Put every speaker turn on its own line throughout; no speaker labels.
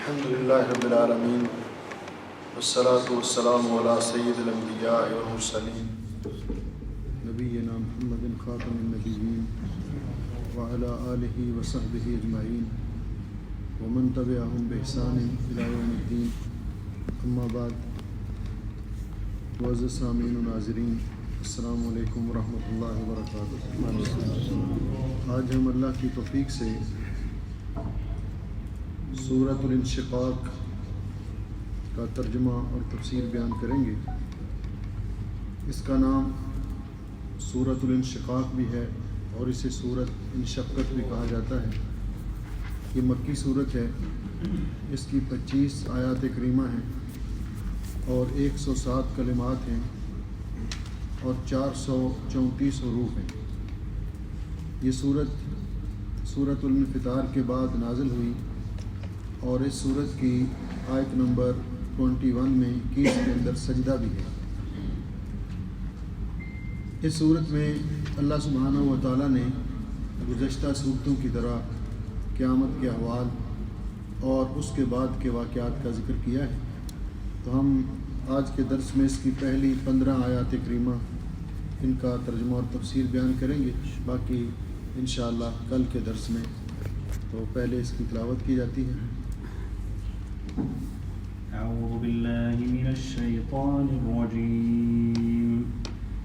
الحمد لله رب العالمين والصلاة والسلام على سيد الأنبياء والمرسلين نبينا محمد خاتم النبيين وعلى آله وصحبه أجمعين ومن تبعهم بإحسان إلى يوم الدين. أما بعد، معزز سامعین و ناظرین، السلام علیکم ورحمۃ اللہ وبرکاتہ. آج ہم اللہ کی توفیق سے سورۃ الانشقاق کا ترجمہ اور تفسیر بیان کریں گے. اس کا نام سورۃ الانشقاق بھی ہے اور اسے سورۃ انشقت بھی کہا جاتا ہے. یہ مکی سورت ہے. اس کی 25 آیات کریمہ ہیں اور 107 کلمات ہیں اور 434 حروف ہیں. یہ سورۃ الانفطار کے بعد نازل ہوئی اور اس سورت کی آیت نمبر 21 میں کی اس کے اندر سجدہ بھی ہے. اس سورت میں اللہ سبحانہ و تعالیٰ نے گزشتہ صورتوں کی طرح قیامت کے احوال اور اس کے بعد کے واقعات کا ذکر کیا ہے. تو ہم آج کے درس میں اس کی پہلی 15 آیات کریمہ ان کا ترجمہ اور تفسیر بیان کریں گے. باقی انشاءاللہ کل کے درس میں تو پہلے اس کی تلاوت کی جاتی ہے.
اعوذ باللہ من الشیطان الرجیم.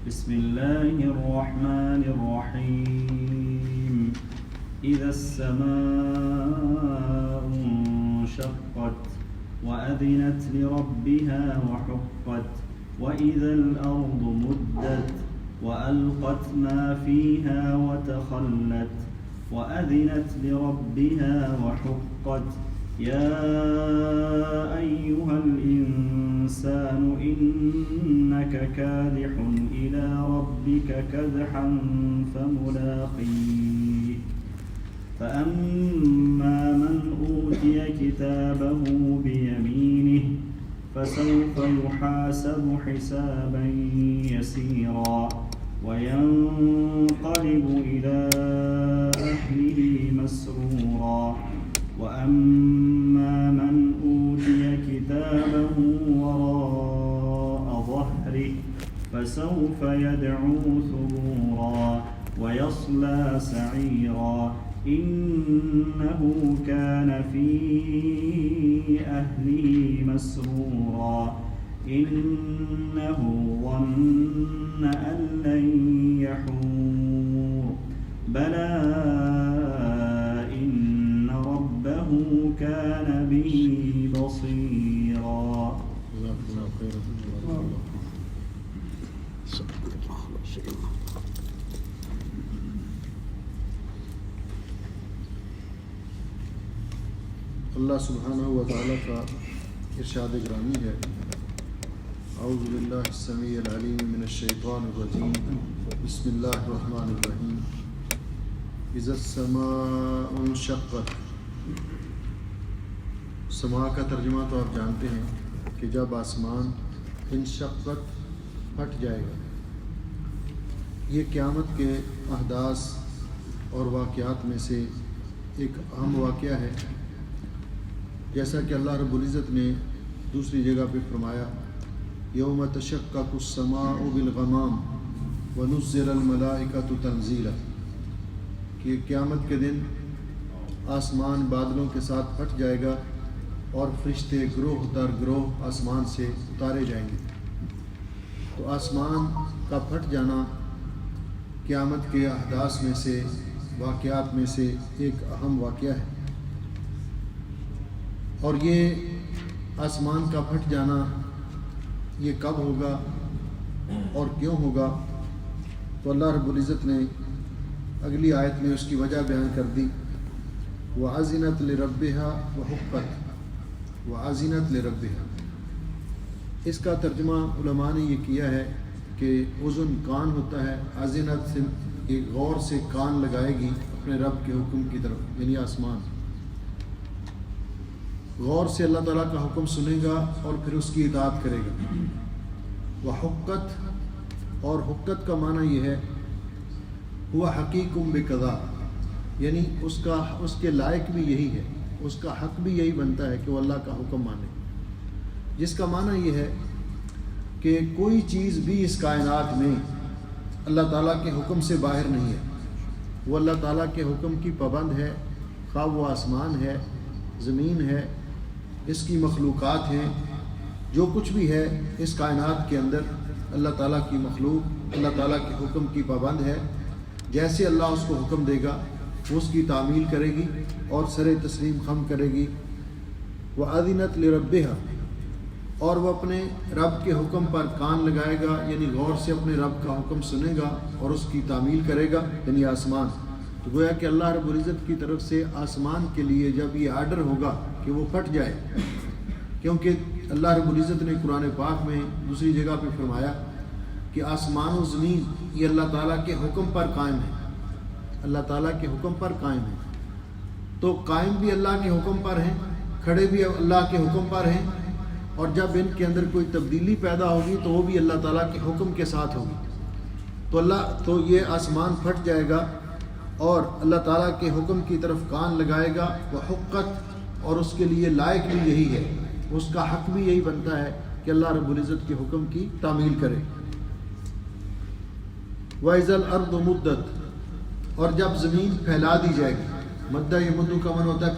بسم اللہ الرحمن الرحیم. اذا السماء انشقت وأذنت لربها وحقت وإذا الأرض مدت وألقت ما فيها وتخلت وأذنت لربها وحقت. يا أيها الإنسان إنك كادح إلى ربك كدحا فملاقيه. فأما من أوتي كتابه بيمينه فسوف يحاسب حسابا يسيرا وينقلب إلى أهله مسرورا. وأما من أوتي كتابه وراء ظهره فسوف يدعو ثبورا ويصلى سعيرا إنه كان في أهله مسرورا إنه ظن أن لن يحور بلى إن ربه كان به بصيرا.
اللہ سبحانہ و تعالیٰ کا ارشاد گرامی ہے. اعوذ باللہ السمیع العلیم من الشیطان الرجیم. بسم اللہ الرحمن الرحیم. اذا السماء انشقت. سما کا ترجمہ تو آپ جانتے ہیں کہ جب آسمان انشقت پھٹ جائے گا. یہ قیامت کے احداث اور واقعات میں سے ایک اہم واقعہ ہے. جیسا کہ اللہ رب العزت نے دوسری جگہ پہ فرمایا یوم تشقق السماء بالغمام ونزل الملائکۃ تنزیلا، کہ قیامت کے دن آسمان بادلوں کے ساتھ پھٹ جائے گا اور فرشتے گروہ در گروہ آسمان سے اتارے جائیں گے. تو آسمان کا پھٹ جانا قیامت کے احداث میں سے واقعات میں سے ایک اہم واقعہ ہے. اور یہ آسمان کا پھٹ جانا یہ کب ہوگا اور کیوں ہوگا؟ تو اللہ رب العزت نے اگلی آیت میں اس کی وجہ بیان کر دی. وَأَذِنَتْ لِرَبِّهَا وَحُقَّتْ. وَأَذِنَتْ لِرَبِّهَا، اس کا ترجمہ علماء نے یہ کیا ہے کہ اذن کان ہوتا ہے. اذنت سے غور سے کان لگائے گی اپنے رب کے حکم کی طرف، یعنی آسمان غور سے اللہ تعالیٰ کا حکم سنے گا اور پھر اس کی اطاعت کرے گا. وحقت، اور حقت کا معنی یہ ہے ہوا حقیقم بقضاء، یعنی اس کے لائق بھی یہی ہے اس کا حق بھی یہی بنتا ہے کہ وہ اللہ کا حکم مانے، جس کا معنی یہ ہے کہ کوئی چیز بھی اس کائنات میں اللہ تعالیٰ کے حکم سے باہر نہیں ہے، وہ اللہ تعالیٰ کے حکم کی پابند ہے، خواہ وہ آسمان ہے، زمین ہے، اس کی مخلوقات ہیں، جو کچھ بھی ہے اس کائنات کے اندر اللہ تعالیٰ کی مخلوق اللہ تعالیٰ کے حکم کی پابند ہے۔ جیسے اللہ اس کو حکم دے گا وہ اس کی تعمیل کرے گی اور سر تسلیم خم کرے گی۔ وَأَذِنَتْ لِرَبِّهَا، اور وہ اپنے رب کے حکم پر کان لگائے گا، یعنی غور سے اپنے رب کا حکم سنے گا اور اس کی تعمیل کرے گا، یعنی آسمان۔ تو گویا کہ اللہ رب العزت کی طرف سے آسمان کے لیے جب یہ آرڈر ہوگا کہ وہ پھٹ جائے، کیونکہ اللہ رب العزت نے قرآن پاک میں دوسری جگہ پہ فرمایا کہ آسمان و زمین یہ اللہ تعالیٰ کے حکم پر قائم ہے، اللہ تعالیٰ کے حکم پر قائم ہے، تو قائم بھی اللہ کے حکم پر ہیں، کھڑے بھی اللہ کے حکم پر ہیں، اور جب ان کے اندر کوئی تبدیلی پیدا ہوگی تو وہ بھی اللہ تعالیٰ کے حکم کے ساتھ ہوگی۔ تو یہ آسمان پھٹ جائے گا اور اللہ تعالیٰ کے حکم کی طرف کان لگائے گا، وہ حقت، اور اس کے لیے لائق بھی یہی ہے، اس کا حق بھی یہی بنتا ہے کہ اللہ رب العزت کے حکم کی تعمیل کرے۔ وَإِذَا الْأَرْضُ مُدَّتْ، اور جب زمین پھیلا دی جائے گی، مدہ یہ مدو کا معنی ہوتا ہے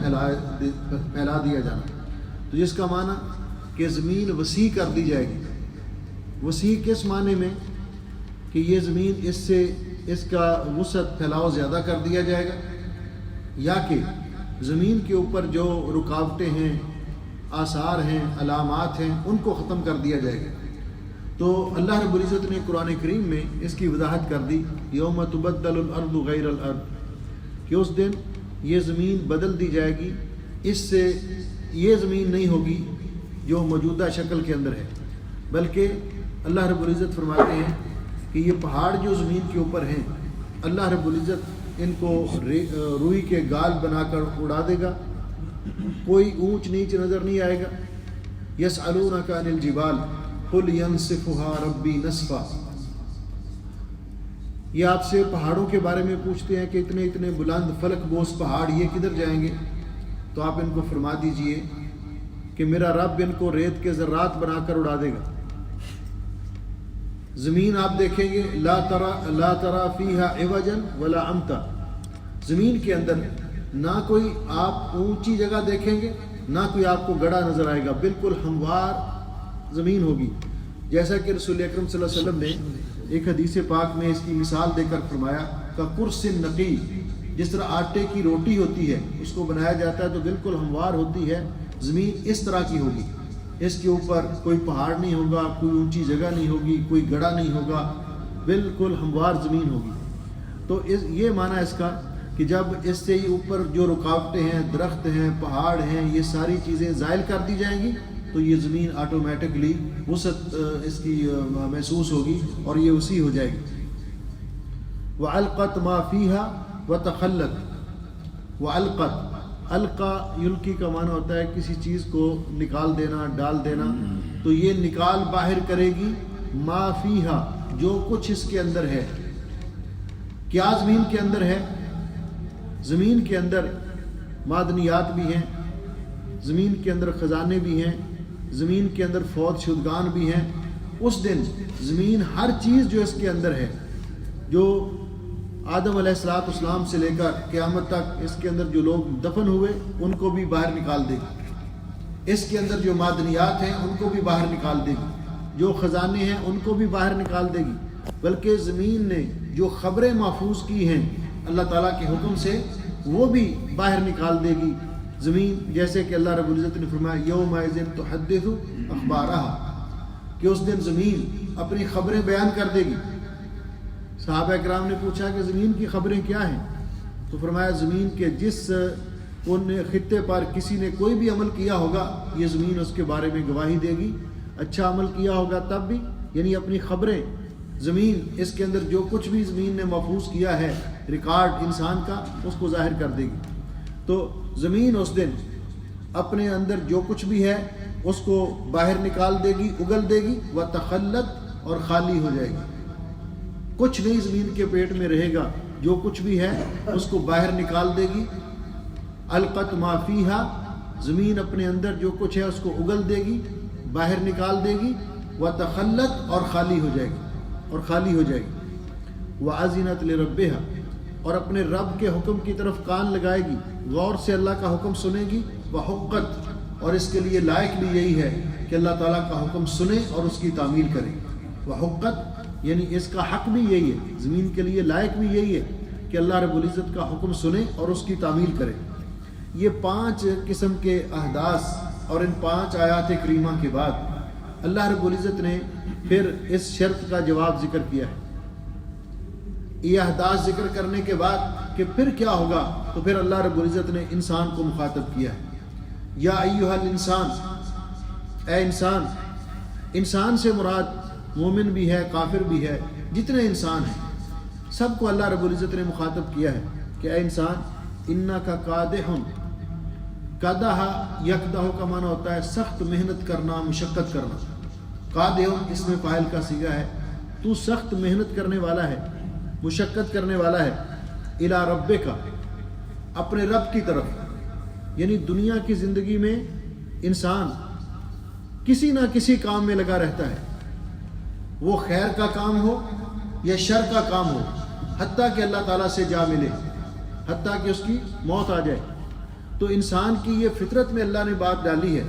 پھیلا دیا جانا، تو جس کا معنی کہ زمین وسیع کر دی جائے گی۔ وسیع کس معنی میں؟ کہ یہ زمین اس کا وسعت پھیلاؤ زیادہ کر دیا جائے گا، یا کہ زمین کے اوپر جو رکاوٹیں ہیں، آثار ہیں، علامات ہیں، ان کو ختم کر دیا جائے گا۔ تو اللہ رب العزت نے قرآن کریم میں اس کی وضاحت کر دی، یوم تبدل الارض غیر الارض، کہ اس دن یہ زمین بدل دی جائے گی، اس سے یہ زمین نہیں ہوگی جو موجودہ شکل کے اندر ہے، بلکہ اللہ رب العزت فرماتے ہیں کہ یہ پہاڑ جو زمین کے اوپر ہیں، اللہ رب العزت ان کو روئی کے گال بنا کر اڑا دے گا، کوئی اونچ نیچ نظر نہیں آئے گا۔ یسألونک عن الجبال قل ینسفها ربی نسفا، یہ آپ سے پہاڑوں کے بارے میں پوچھتے ہیں کہ اتنے اتنے بلند فلک بوس پہاڑ یہ کدھر جائیں گے؟ تو آپ ان کو فرما دیجئے کہ میرا رب ان کو ریت کے ذرات بنا کر اڑا دے گا۔ زمین آپ دیکھیں گے، لا ترى فيها عوجا ولا امتا، زمین کے اندر نہ کوئی آپ اونچی جگہ دیکھیں گے، نہ کوئی آپ کو گڑھا نظر آئے گا، بالکل ہموار زمین ہوگی۔ جیسا کہ رسول اکرم صلی اللہ علیہ وسلم نے ایک حدیث پاک میں اس کی مثال دے کر فرمایا کہ کرس نقی، جس طرح آٹے کی روٹی ہوتی ہے اس کو بنایا جاتا ہے تو بالکل ہموار ہوتی ہے، زمین اس طرح کی ہوگی، اس کے اوپر کوئی پہاڑ نہیں ہوگا، کوئی اونچی جگہ نہیں ہوگی، کوئی گڑھا نہیں ہوگا، بالکل ہموار زمین ہوگی۔ تو یہ معنی اس کا کہ جب اس سے اوپر جو رکاوٹیں ہیں، درخت ہیں، پہاڑ ہیں، یہ ساری چیزیں زائل کر دی جائیں گی تو یہ زمین آٹومیٹکلی وسعت اس کی محسوس ہوگی اور یہ وسیع ہو جائے گی۔ وَأَلْقَتْ مَا فِيهَا وَتَخَلَّتْ، وَأَلْقَتْ، القا یلقی کا معنی ہوتا ہے کسی چیز کو نکال دینا، ڈال دینا، تو یہ نکال باہر کرے گی ما فیہا، جو کچھ اس کے اندر ہے۔ کیا زمین کے اندر ہے؟ زمین کے اندر معدنیات بھی ہیں، زمین کے اندر خزانے بھی ہیں، زمین کے اندر فوت شدگان بھی ہیں۔ اس دن زمین ہر چیز جو اس کے اندر ہے، جو آدم علیہ السلام سے لے کر قیامت تک اس کے اندر جو لوگ دفن ہوئے ان کو بھی باہر نکال دے گی، اس کے اندر جو معدنیات ہیں ان کو بھی باہر نکال دے گی، جو خزانے ہیں ان کو بھی باہر نکال دے گی، بلکہ زمین نے جو خبریں محفوظ کی ہیں اللہ تعالیٰ کے حکم سے وہ بھی باہر نکال دے گی زمین، جیسے کہ اللہ رب العزت نے فرمایا یومئذ تحدث اخبارها، کہ اس دن زمین اپنی خبریں بیان کر دے گی۔ صحابہ کرام نے پوچھا کہ زمین کی خبریں کیا ہیں؟ تو فرمایا زمین کے جس ان خطے پر کسی نے کوئی بھی عمل کیا ہوگا یہ زمین اس کے بارے میں گواہی دے گی، اچھا عمل کیا ہوگا تب بھی، یعنی اپنی خبریں زمین اس کے اندر جو کچھ بھی زمین نے محفوظ کیا ہے ریکارڈ انسان کا اس کو ظاہر کر دے گی۔ تو زمین اس دن اپنے اندر جو کچھ بھی ہے اس کو باہر نکال دے گی، اگل دے گی، وَتَخَلَّتْ، اور خالی ہو جائے گی، کچھ نہیں زمین کے پیٹ میں رہے گا، جو کچھ بھی ہے اس کو باہر نکال دے گی۔ القت ما فیہا، زمین اپنے اندر جو کچھ ہے اس کو اگل دے گی، باہر نکال دے گی، وتخلت، اور خالی ہو جائے گی، وَأَذِنَتْ لِرَبِّهَا، اور اپنے رب کے حکم کی طرف کان لگائے گی، غور سے اللہ کا حکم سنے گی، وَحُقَّت، اور اس کے لیے لائق بھی یہی ہے کہ اللہ تعالیٰ کا حکم سنے اور اس کی تعمیل کرے۔ وحقت یعنی اس کا حق بھی یہی ہے، زمین کے لیے لائق بھی یہی ہے کہ اللہ رب العزت کا حکم سنے اور اس کی تعمیل کرے۔ یہ 5 قسم کے احداث اور ان 5 آیات کریمہ کے بعد اللہ رب العزت نے پھر اس شرط کا جواب ذکر کیا ہے۔ یہ احداث ذکر کرنے کے بعد کہ پھر کیا ہوگا، تو پھر اللہ رب العزت نے انسان کو مخاطب کیا ہے۔ یا ایھا الانسان، اے انسان، انسان سے مراد مومن بھی ہے، کافر بھی ہے، جتنے انسان ہیں سب کو اللہ رب العزت نے مخاطب کیا ہے کہ اے انسان، انک کادح، کدح یکدح کا معنی ہوتا ہے سخت محنت کرنا، مشقت کرنا۔ کادح اس میں فاعل کا صیغہ ہے، تو سخت محنت کرنے والا ہے، مشقت کرنے والا ہے، الی ربک، اپنے رب کی طرف۔ یعنی دنیا کی زندگی میں انسان کسی نہ کسی کام میں لگا رہتا ہے، وہ خیر کا کام ہو یا شر کا کام ہو، حتیٰ کہ اللہ تعالیٰ سے جا ملے، حتیٰ کہ اس کی موت آ جائے۔ تو انسان کی یہ فطرت میں اللہ نے بات ڈالی ہے۔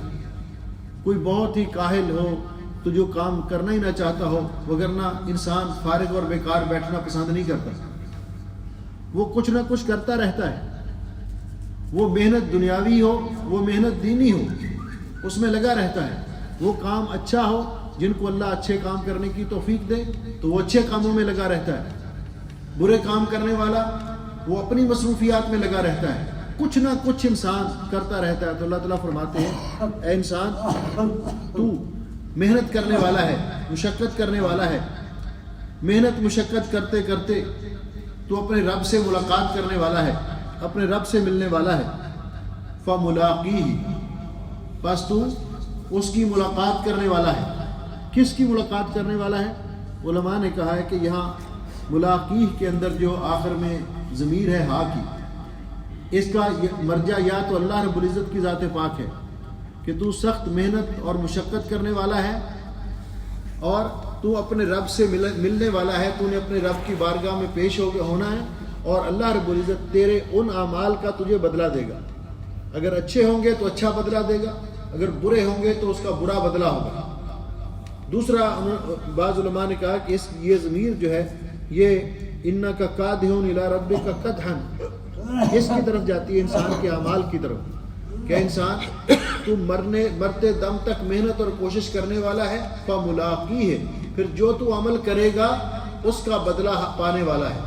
کوئی بہت ہی کاہل ہو تو جو کام کرنا ہی نہ چاہتا ہو، وگرنہ انسان فارغ اور بیکار بیٹھنا پسند نہیں کرتا، وہ کچھ نہ کچھ کرتا رہتا ہے۔ وہ محنت دنیاوی ہو، وہ محنت دینی ہو، اس میں لگا رہتا ہے۔ وہ کام اچھا ہو، جن کو اللہ اچھے کام کرنے کی توفیق دے تو وہ اچھے کاموں میں لگا رہتا ہے۔ برے کام کرنے والا وہ اپنی مصروفیات میں لگا رہتا ہے، کچھ نہ کچھ انسان کرتا رہتا ہے۔ تو اللہ تعالیٰ فرماتے ہیں اے انسان، تو محنت کرنے والا ہے، مشقت کرنے والا ہے، محنت مشقت کرتے کرتے تو اپنے رب سے ملاقات کرنے والا ہے، اپنے رب سے ملنے والا ہے۔ فَمُلَاقِيهِ، بس تو اس کی ملاقات کرنے والا ہے۔ کس کی ملاقات کرنے والا ہے؟ علماء نے کہا ہے کہ یہاں ملاقیہ کے اندر جو آخر میں ضمیر ہے ہا کی، اس کا مرجع یا تو اللہ رب العزت کی ذات پاک ہے کہ تو سخت محنت اور مشقت کرنے والا ہے، اور تو اپنے رب سے ملنے والا ہے، تو نے اپنے رب کی بارگاہ میں پیش ہونا ہے، اور اللہ رب العزت تیرے ان اعمال کا تجھے بدلہ دے گا۔ اگر اچھے ہوں گے تو اچھا بدلہ دے گا، اگر برے ہوں گے تو اس کا برا بدلہ ہوگا۔ دوسرا بعض علماء نے کہا کہ یہ ضمیر جو ہے یہ انک کادح الی ربک کدحا، اس کی طرف جاتی ہے، انسان کے اعمال کی طرف کہ انسان تو مرتے دم تک محنت اور کوشش کرنے والا ہے۔ فملاقیہ، پھر جو تو عمل کرے گا اس کا بدلہ پانے والا ہے،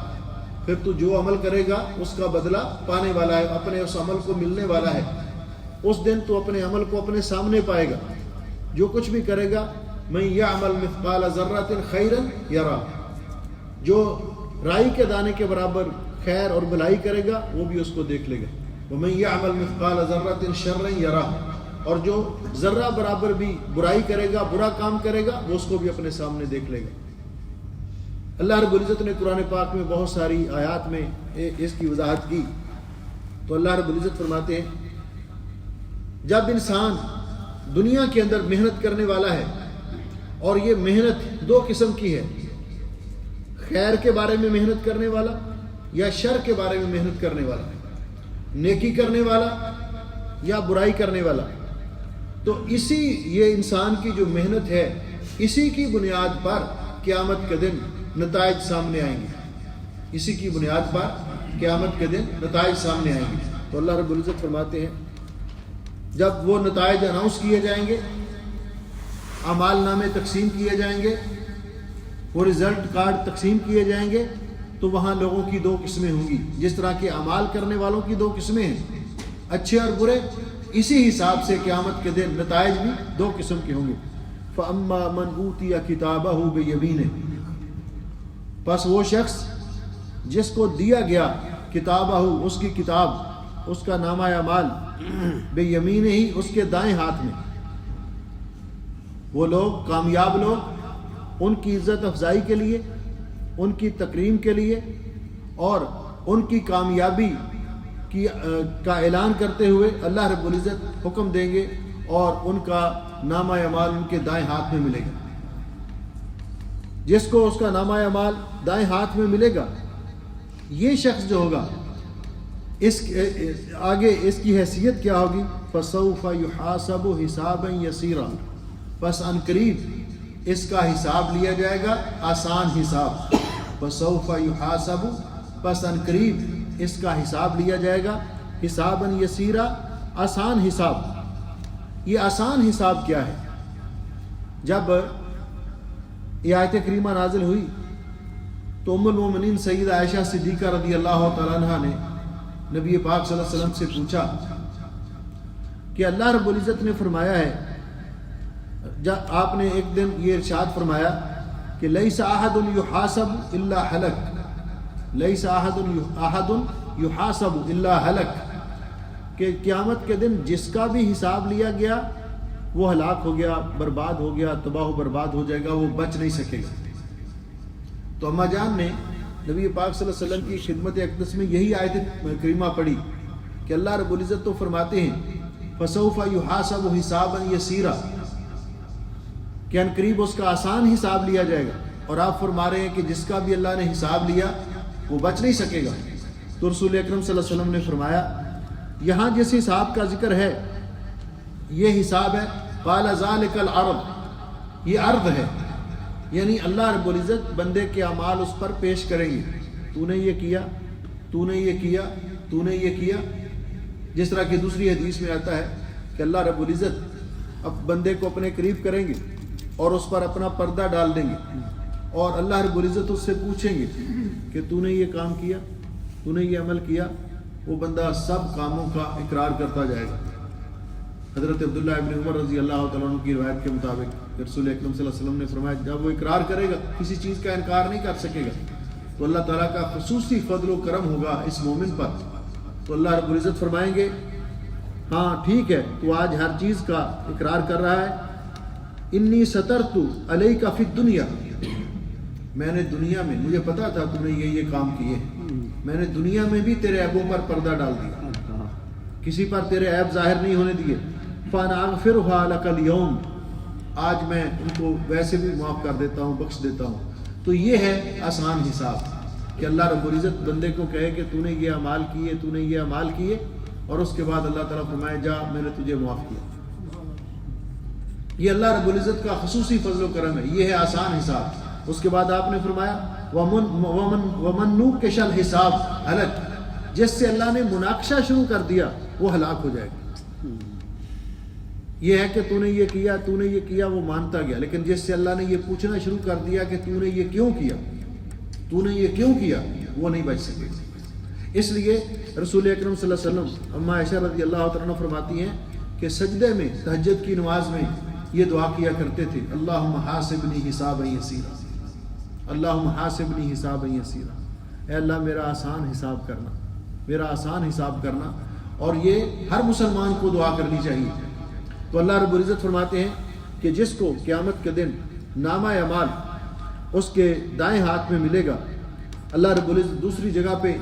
پھر تو جو عمل کرے گا اس کا بدلہ پانے والا ہے، اپنے اس عمل کو ملنے والا ہے۔ اس دن تو اپنے عمل کو اپنے سامنے پائے گا، جو کچھ بھی کرے گا۔ من یعمل مثقال ذرۃ خیرا یرا، جو رائی کے دانے کے برابر خیر اور بھلائی کرے گا وہ بھی اس کو دیکھ لے گا۔ ومن یعمل مثقال ذرۃ شرا یرا، اور جو ذرہ برابر بھی برائی کرے گا، برا کام کرے گا، وہ اس کو بھی اپنے سامنے دیکھ لے گا۔ اللہ رب العزت نے قرآن پاک میں بہت ساری آیات میں اس کی وضاحت کی۔ تو اللہ رب العزت فرماتے ہیں جب انسان دنیا کے اندر محنت کرنے والا ہے، اور یہ محنت 2 قسم کی ہے، خیر کے بارے میں محنت کرنے والا یا شر کے بارے میں محنت کرنے والا، نیکی کرنے والا یا برائی کرنے والا، تو یہ انسان کی جو محنت ہے، اسی کی بنیاد پر قیامت کے دن نتائج سامنے آئیں گے، اسی کی بنیاد پر قیامت کے دن نتائج سامنے آئیں گے۔ تو اللہ رب العزت فرماتے ہیں جب وہ نتائج اناؤنس کیے جائیں گے، اعمال نامے تقسیم کیے جائیں گے، وہ رزلٹ کارڈ تقسیم کیے جائیں گے، تو وہاں لوگوں کی 2 قسمیں ہوں گی۔ جس طرح کے اعمال کرنے والوں کی 2 قسمیں ہیں، اچھے اور برے، اسی حساب سے قیامت کے دن نتائج بھی 2 قسم کے ہوں گے۔ فَأَمَّا مَنْ أُوتِيَ كِتَابَهُ بِيَمِينِهِ، پس وہ شخص جس کو دیا گیا کتابہ، اس کی کتاب، اس کا نامہ اعمال، بیمینہ ہی، اس کے دائیں ہاتھ میں۔ وہ لوگ کامیاب لوگ، ان کی عزت افزائی کے لیے، ان کی تکریم کے لیے اور ان کی کامیابی کا اعلان کرتے ہوئے اللہ رب العزت حکم دیں گے اور ان کا نامہ اعمال ان کے دائیں ہاتھ میں ملے گا. جس کو اس کا نامہ اعمال دائیں ہاتھ میں ملے گا، یہ شخص جو ہوگا اس آگے اس کی حیثیت کیا ہوگی؟ فَسَوْفَ يُحَاسَبُ حِسَابًا يَسِيرًا، پس ان قریب اس کا حساب لیا جائے گا آسان حساب. فَسَوْفَ يُحَاسَبُ، پس ان قریب اس کا حساب لیا جائے گا حسابًا یسیرا، آسان حساب. یہ آسان حساب کیا ہے؟ جب یہ آیت کریمہ نازل ہوئی تو ام المومنین سیدہ عائشہ صدیقہ رضی اللہ تعالیٰ عنہ نے نبی پاک صلی اللہ علیہ وسلم سے پوچھا کہ اللہ رب العزت نے فرمایا ہے، جب آپ نے ایک دن یہ ارشاد فرمایا کہ لیس احد یحاسب الا ہلک، لیس احد یحاسب الا ہلک، کہ قیامت کے دن جس کا بھی حساب لیا گیا وہ ہلاک ہو گیا، برباد ہو گیا، تباہ و برباد ہو جائے گا، وہ بچ نہیں سکے گا. تو اماں جان نے نبی پاک صلی اللہ علیہ وسلم کی خدمت اقدس میں یہی آیت کریمہ پڑھی کہ اللہ رب العزت تو فرماتے ہیں فَسَوْفَ يُحَاسَبُ حِسَابًا يَسِيرًا، کہ ان قریب اس کا آسان حساب لیا جائے گا. اور آپ فرما رہے ہیں کہ جس کا بھی اللہ نے حساب لیا وہ بچ نہیں سکے گا. تو رسول اکرم صلی اللہ علیہ وسلم نے فرمایا یہاں جس حساب کا ذکر ہے یہ حساب ہے قال ذلك العرض، یہ عرض ہے، یعنی اللہ رب العزت بندے کے اعمال اس پر پیش کریں گے. تو نے یہ کیا، تو نے یہ کیا، تو نے یہ کیا. جس طرح کی دوسری حدیث میں آتا ہے کہ اللہ رب العزت اب بندے کو اپنے قریب کریں گے اور اس پر اپنا پردہ ڈال دیں گے اور اللہ رب العزت اس سے پوچھیں گے کہ تو نے یہ کام کیا، تو نے یہ عمل کیا. وہ بندہ سب کاموں کا اقرار کرتا جائے گا. حضرت عبداللہ ابن عمر رضی اللہ تعالیٰ عنہ کی روایت کے مطابق رسول اکرم صلی اللہ علیہ وسلم نے فرمایا جب وہ اقرار کرے گا، کسی چیز کا انکار نہیں کر سکے گا، تو اللہ تعالیٰ کا خصوصی فضل و کرم ہوگا اس مومن پر. تو اللہ رب العزت فرمائیں گے ہاں ٹھیک ہے، تو آج ہر چیز کا اقرار کر رہا ہے. انی سترت علیک فی الدنیا، میں نے دنیا میں، مجھے پتا تھا تو نے یہ کام کیے، میں نے دنیا میں بھی تیرے عیبوں پر پردہ ڈال دیا، کسی پر تیرے عیب ظاہر نہیں ہونے دیے. فَأَنَا أَغْفِرُهَا لَكَ الْيَوْمِ، آج میں ان کو ویسے بھی معاف کر دیتا ہوں، بخش دیتا ہوں. تو یہ ہے آسان حساب کہ اللہ رب العزت بندے کو کہے کہ تو نے یہ اعمال کیے، تو نے یہ اعمال کیے، اور اس کے بعد اللہ تعالیٰ فرمائے جا میں نے تجھے معاف کیا. یہ اللہ رب العزت کا خصوصی فضل و کرم ہے، یہ ہے آسان حساب. اس کے بعد آپ نے فرمایا وَمَن نُوكِشَ الْحِسَابَ هَلَكَ، جس سے اللہ نے مناقشہ شروع کر دیا وہ ہلاک ہو جائے گا. یہ ہے کہ تو نے یہ کیا، تو نے یہ کیا، وہ مانتا گیا، لیکن جس سے اللہ نے یہ پوچھنا شروع کر دیا کہ تو نے یہ کیوں کیا، تو نے یہ کیوں کیا، وہ نہیں بچ سکے. اس لیے رسول اکرم صلی اللہ علیہ وسلم اماں عائشہ رضی اللہ تعالیٰ عنہ فرماتی ہیں کہ سجدے میں، تہجد کی نماز میں یہ دعا کیا کرتے تھے اللہم حاسبنی حسابا یسیرا، اللہم حاسبنی حسابا یسیرا، اے اللہ میرا آسان حساب کرنا، میرا آسان حساب کرنا. اور یہ ہر مسلمان کو دعا کرنی چاہیے. تو اللہ رب العزت فرماتے ہیں کہ جس کو قیامت کے دن نامہ اعمال اس کے دائیں ہاتھ میں ملے گا، اللہ رب العزت دوسری جگہ پہ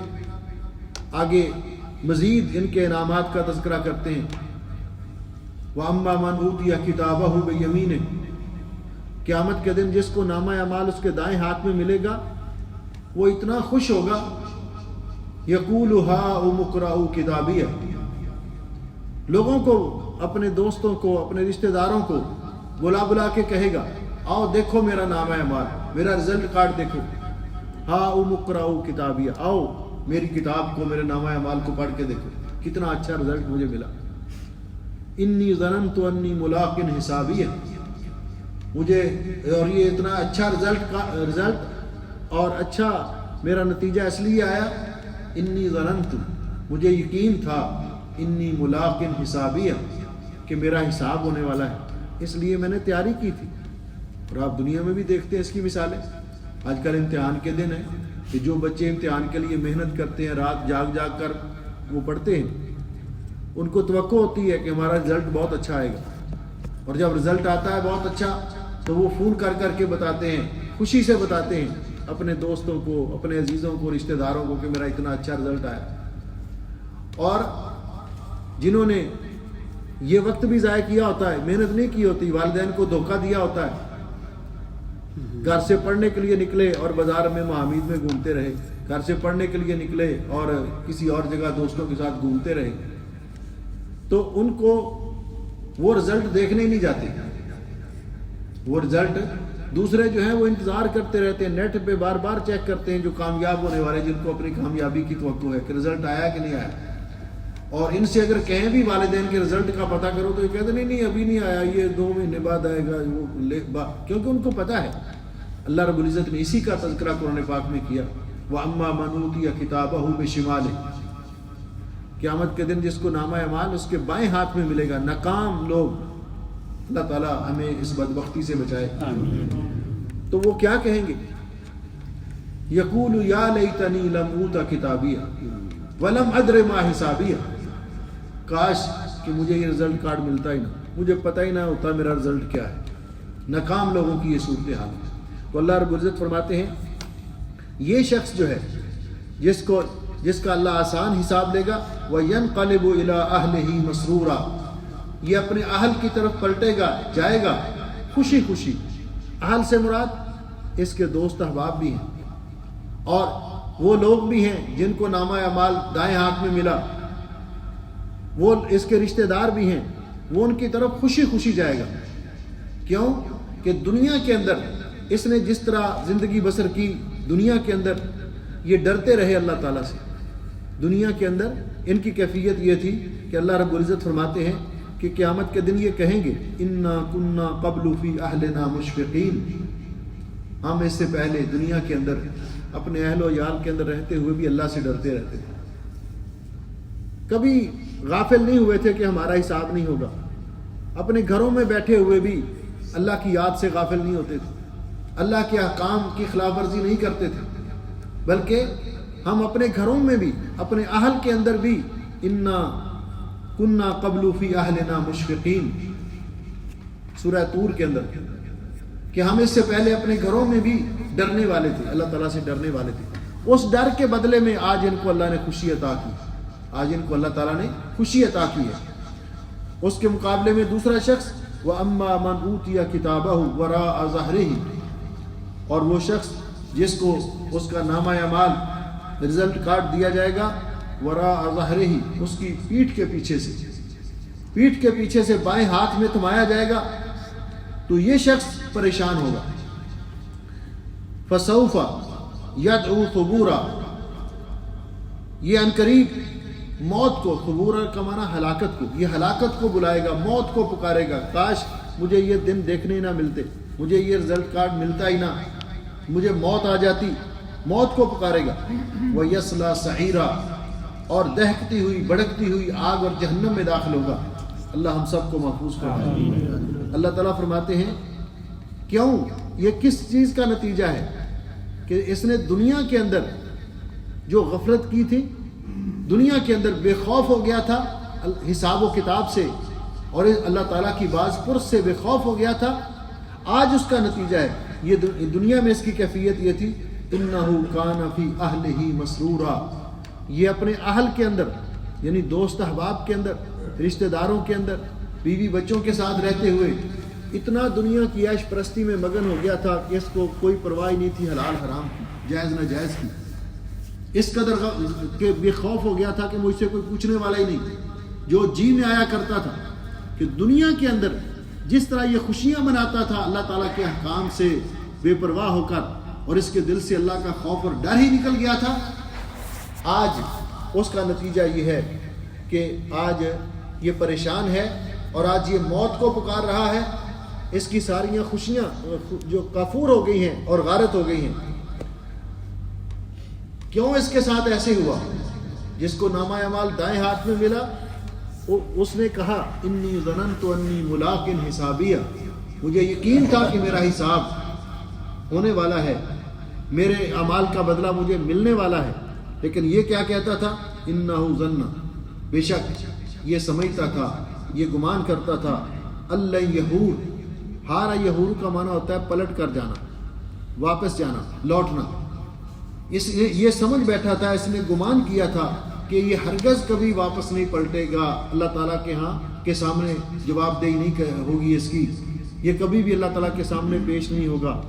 آگے مزید ان کے انعامات کا تذکرہ کرتے ہیں. وَأَمَّا مَنْ أُوتِيَ كِتَابَهُ بِيَمِينِهِ، قیامت کے دن جس کو نامہ اعمال اس کے دائیں ہاتھ میں ملے گا وہ اتنا خوش ہوگا يَقُولُ هَاؤُمُ اقْرَءُوا كِتَابِيَهْ، لوگوں کو، اپنے دوستوں کو، اپنے رشتہ داروں کو بلا بلا کے کہے گا آؤ دیکھو میرا نامہ اعمال، میرا رزلٹ کارڈ دیکھو. هَاؤُمُ اقْرَءُوا كِتَابِيَهْ، آؤ میری کتاب کو، میرے نامہ اعمال کو پڑھ کے دیکھو کتنا اچھا رزلٹ مجھے ملا. انی ظننت انی ملاق حسابیہ، مجھے اور یہ اتنا اچھا رزلٹ اور اچھا میرا نتیجہ اس لیے آیا انی ظننت، مجھے یقین تھا انی ملاق حسابیہ کہ میرا حساب ہونے والا ہے، اس لیے میں نے تیاری کی تھی. اور آپ دنیا میں بھی دیکھتے ہیں اس کی مثالیں. آج کل امتحان کے دن ہیں کہ جو بچے امتحان کے لیے محنت کرتے ہیں، رات جاگ جاگ کر وہ پڑھتے ہیں، ان کو توقع ہوتی ہے کہ ہمارا رزلٹ بہت اچھا آئے گا. اور جب رزلٹ آتا ہے بہت اچھا تو وہ فون کر کر کے بتاتے ہیں، خوشی سے بتاتے ہیں اپنے دوستوں کو، اپنے عزیزوں کو، رشتہ داروں کو کہ میرا اتنا اچھا رزلٹ آیا. اور جنہوں نے یہ وقت بھی ضائع کیا ہوتا ہے، محنت نہیں کی ہوتی، والدین کو دھوکہ دیا ہوتا ہے، گھر سے پڑھنے کے لیے نکلے اور بازار میں محامید میں گھومتے رہے، گھر سے پڑھنے کے لیے نکلے اور کسی اور جگہ دوستوں کے ساتھ گھومتے رہے، تو ان کو وہ رزلٹ دیکھنے ہی نہیں جاتے. وہ رزلٹ دوسرے جو ہیں وہ انتظار کرتے رہتے ہیں، نیٹ پہ بار بار چیک کرتے ہیں، جو کامیاب ہونے والے جن کو اپنی کامیابی کی توقع ہے کہ رزلٹ آیا کہ نہیں آیا. اور ان سے اگر کہیں بھی والدین کے رزلٹ کا پتہ کرو تو یہ کہتے نہیں ابھی نہیں آیا، یہ 2 مہینے بعد آئے گا. کیونکہ ان کو پتہ ہے. اللہ رب العزت نے اسی کا تذکرہ قرآن پاک میں کیا، وَأَمَّا مَنْ أُوتِيَ كِتَابَهُ بِشِمَالِهِ، قیامت کے دن جس کو نامہ اعمال اس کے بائیں ہاتھ میں ملے گا. ناکام لوگ، اللہ تعالیٰ ہمیں اس بدبختی سے بچائے. تو وہ کیا کہیں گے؟ یقول یا لیتنی لم اوت کتابیہ ولم ادر ما حسابیہ، کاش کہ مجھے یہ رزلٹ کارڈ ملتا ہی نہ، مجھے پتہ ہی نہ ہوتا میرا رزلٹ کیا ہے. ناکام لوگوں کی یہ صورتحال ہے. تو اللہ رب العزت فرماتے ہیں یہ شخص جو ہے جس کا اللہ آسان حساب لے گا، وَيَنْقَلِبُ إِلَىٰ أَهْلِهِ مَسْرُورًا، یہ اپنے اہل کی طرف پلٹے گا، جائے گا خوشی خوشی. اہل سے مراد اس کے دوست احباب بھی ہیں اور وہ لوگ بھی ہیں جن کو نامہ اعمال دائیں ہاتھ میں ملا، وہ اس کے رشتہ دار بھی ہیں، وہ ان کی طرف خوشی خوشی جائے گا. کیوں کہ دنیا کے اندر اس نے جس طرح زندگی بسر کی، دنیا کے اندر یہ ڈرتے رہے اللہ تعالیٰ سے. دنیا کے اندر ان کی کیفیت یہ تھی کہ اللہ رب العزت فرماتے ہیں کہ قیامت کے دن یہ کہیں گے انا کنا قبل فی اہلنا مشفقین، ہم اس سے پہلے دنیا کے اندر اپنے اہل و عیال کے اندر رہتے ہوئے بھی اللہ سے ڈرتے رہتے تھے. کبھی غافل نہیں ہوئے تھے کہ ہمارا حساب نہیں ہوگا. اپنے گھروں میں بیٹھے ہوئے بھی اللہ کی یاد سے غافل نہیں ہوتے تھے، اللہ کے احکام کی خلاف ورزی نہیں کرتے تھے، بلکہ ہم اپنے گھروں میں بھی، اپنے اہل کے اندر بھی انا کنا قبل فی اہلنا مشفقین، سورہ طور کے اندر، کہ ہم اس سے پہلے اپنے گھروں میں بھی ڈرنے والے تھے، اللہ تعالیٰ سے ڈرنے والے تھے. اس ڈر کے بدلے میں آج ان کو اللہ نے خوشی عطا کی، آج ان کو اللہ تعالیٰ نے خوشی عطا کی ہے. اس کے مقابلے میں دوسرا شخص وَأَمَّا مَنْ أُوتِيَ كِتَابَهُ وَرَاءَ ظَهْرِهِ، اور وہ شخص جس کو اس کا نامہ اعمال رزلٹ کارڈ دیا جائے گا وَرَاءَ ظَهْرِهِ، اس کی پیٹھ کے پیچھے سے بائیں ہاتھ میں تھمایا جائے گا، تو یہ شخص پریشان ہوگا. فَسَوْفَ يَدْعُو ثُبُورًا، یہ عنقریب موت کو، ثبورا کا معنی ہلاکت کو، یہ ہلاکت کو بلائے گا، موت کو پکارے گا. کاش مجھے یہ دن دیکھنے نہ ملتے، مجھے یہ رزلٹ کارڈ ملتا ہی نہ، مجھے موت آ جاتی. موت کو پکارے گا. وَيَصْلَىٰ سَعِيرًا، اور دہکتی ہوئی بڑکتی ہوئی آگ اور جہنم میں داخل ہوگا. اللہ ہم سب کو محفوظ فرمائے. اللہ تعالیٰ فرماتے ہیں کیوں، یہ کس چیز کا نتیجہ ہے کہ اس نے دنیا کے اندر جو غفلت کی تھی، دنیا کے اندر بے خوف ہو گیا تھا حساب و کتاب سے اور اللہ تعالیٰ کی باز پرس سے بے خوف ہو گیا تھا. آج اس کا نتیجہ ہے یہ دنیا میں اس کی کیفیت یہ تھی اِنَّهُ كَانَ فِي أَهْلِهِ مَسْرُورًا، یہ اپنے اہل کے اندر یعنی دوست احباب کے اندر، رشتہ داروں کے اندر، بیوی بچوں کے ساتھ رہتے ہوئے اتنا دنیا کی عیش پرستی میں مگن ہو گیا تھا کہ اس کو کوئی پرواہ نہیں تھی حلال حرام کی، جائز ناجائز کی. اس قدر کہ بے خوف ہو گیا تھا کہ مجھ سے کوئی پوچھنے والا ہی نہیں. جو جی میں آیا کرتا تھا کہ دنیا کے اندر جس طرح یہ خوشیاں مناتا تھا اللہ تعالیٰ کے احکام سے بے پرواہ ہو کر، اور اس کے دل سے اللہ کا خوف اور ڈر ہی نکل گیا تھا، آج اس کا نتیجہ یہ ہے کہ آج یہ پریشان ہے اور آج یہ موت کو پکار رہا ہے. اس کی ساریاں خوشیاں جو کافور ہو گئی ہیں اور غارت ہو گئی ہیں. کیوں اس کے ساتھ ایسے ہوا؟ جس کو نامہ اعمال دائیں ہاتھ میں ملا اس نے کہا انی ظننت انی ملاق حسابیہ، مجھے یقین تھا کہ میرا حساب ہونے والا ہے، میرے اعمال کا بدلہ مجھے ملنے والا ہے. لیکن یہ کیا کہتا تھا؟ انہ ظن، بے شک یہ سمجھتا تھا، یہ گمان کرتا تھا اللہ یہور. ہارا یہور کا معنی ہوتا ہے پلٹ کر جانا، واپس جانا، لوٹنا. یہ سمجھ بیٹھا تھا، اس نے گمان کیا تھا کہ یہ ہرگز کبھی واپس نہیں پلٹے گا اللہ تعالیٰ کے ہاں کے سامنے، جواب دہی نہیں ہوگی اس کی، یہ کبھی بھی اللہ تعالیٰ کے سامنے پیش نہیں ہوگا۔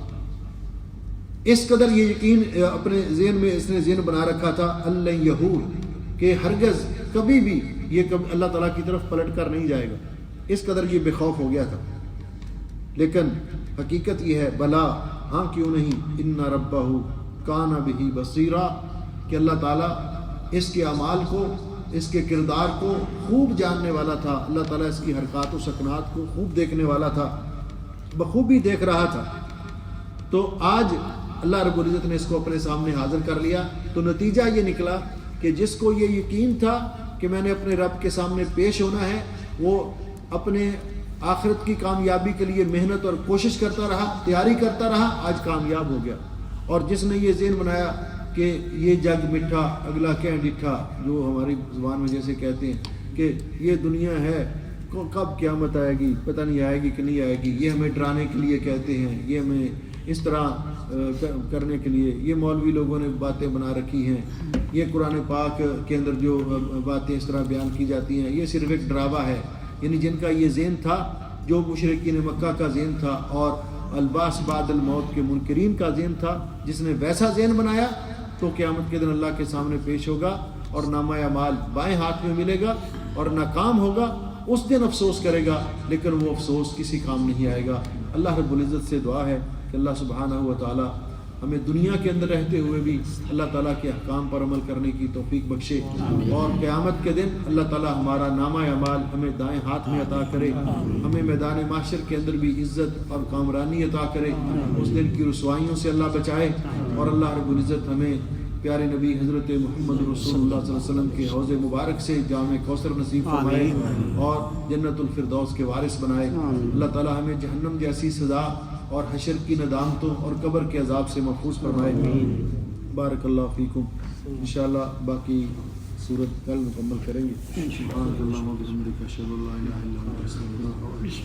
اس قدر یہ یقین اپنے ذہن میں اس نے ذہن بنا رکھا تھا اللہ یہور، کہ ہرگز کبھی بھی یہ اللہ تعالیٰ کی طرف پلٹ کر نہیں جائے گا، اس قدر یہ بے خوف ہو گیا تھا۔ لیکن حقیقت یہ ہے بلا، ہاں کیوں نہیں، ان ربہ کان بہ بصیرا، کہ اللہ تعالیٰ اس کے اعمال کو، اس کے کردار کو خوب جاننے والا تھا، اللہ تعالیٰ اس کی حرکات و سکنات کو خوب دیکھنے والا تھا، بخوبی دیکھ رہا تھا۔ تو آج اللہ رب العزت نے اس کو اپنے سامنے حاضر کر لیا، تو نتیجہ یہ نکلا کہ جس کو یہ یقین تھا کہ میں نے اپنے رب کے سامنے پیش ہونا ہے، وہ اپنے آخرت کی کامیابی کے لیے محنت اور کوشش کرتا رہا، تیاری کرتا رہا، آج کامیاب ہو گیا۔ اور جس نے یہ ذہن بنایا کہ یہ جگ مٹھا اگلا کہیں ڈٹھا، جو ہماری زبان میں جیسے کہتے ہیں کہ یہ دنیا ہے، کب قیامت آئے گی، پتہ نہیں آئے گی کہ نہیں آئے گی، یہ ہمیں ڈرانے کے لیے کہتے ہیں، یہ ہمیں اس طرح کرنے کے لیے، یہ مولوی لوگوں نے باتیں بنا رکھی ہیں، یہ قرآن پاک کے اندر جو باتیں اس طرح بیان کی جاتی ہیں یہ صرف ایک ڈراوا ہے۔ یعنی جن کا یہ ذہن تھا، جو مشرکین مکہ کا ذہن تھا اور الباس بعد الموت کے منکرین کا ذہن تھا، جس نے ویسا ذہن بنایا تو قیامت کے دن اللہ کے سامنے پیش ہوگا اور نامہ اعمال بائیں ہاتھ میں ملے گا اور ناکام ہوگا، اس دن افسوس کرے گا، لیکن وہ افسوس کسی کام نہیں آئے گا۔ اللہ رب العزت سے دعا ہے کہ اللہ سبحانہ و تعالی ہمیں دنیا کے اندر رہتے ہوئے بھی اللہ تعالیٰ کے احکام پر عمل کرنے کی توفیق بخشے، اور قیامت کے دن اللہ تعالیٰ ہمارا نامہ اعمال ہمیں دائیں ہاتھ میں عطا کرے، ہمیں میدان محشر کے اندر بھی عزت اور کامرانی عطا کرے، اس دن کی رسوائیوں سے اللہ بچائے، اور اللہ رب العزت ہمیں پیارے نبی حضرت محمد رسول اللہ صلی اللہ علیہ وسلم کے حوض مبارک سے جام کوثر نصیب فرمائے اور جنت الفردوس کے وارث بنائے۔ اللہ تعالیٰ ہمیں جہنم جیسی سزا اور حشر کی ندامتوں اور قبر کے عذاب سے محفوظ فرمائے۔ بارک اللہ فیکم۔ انشاءاللہ باقی صورت کل مکمل کریں گے۔ سبحانک اللہم و بحمدک، اشہد ان لا الہ الا انت، استغفرک و اتوب الیک۔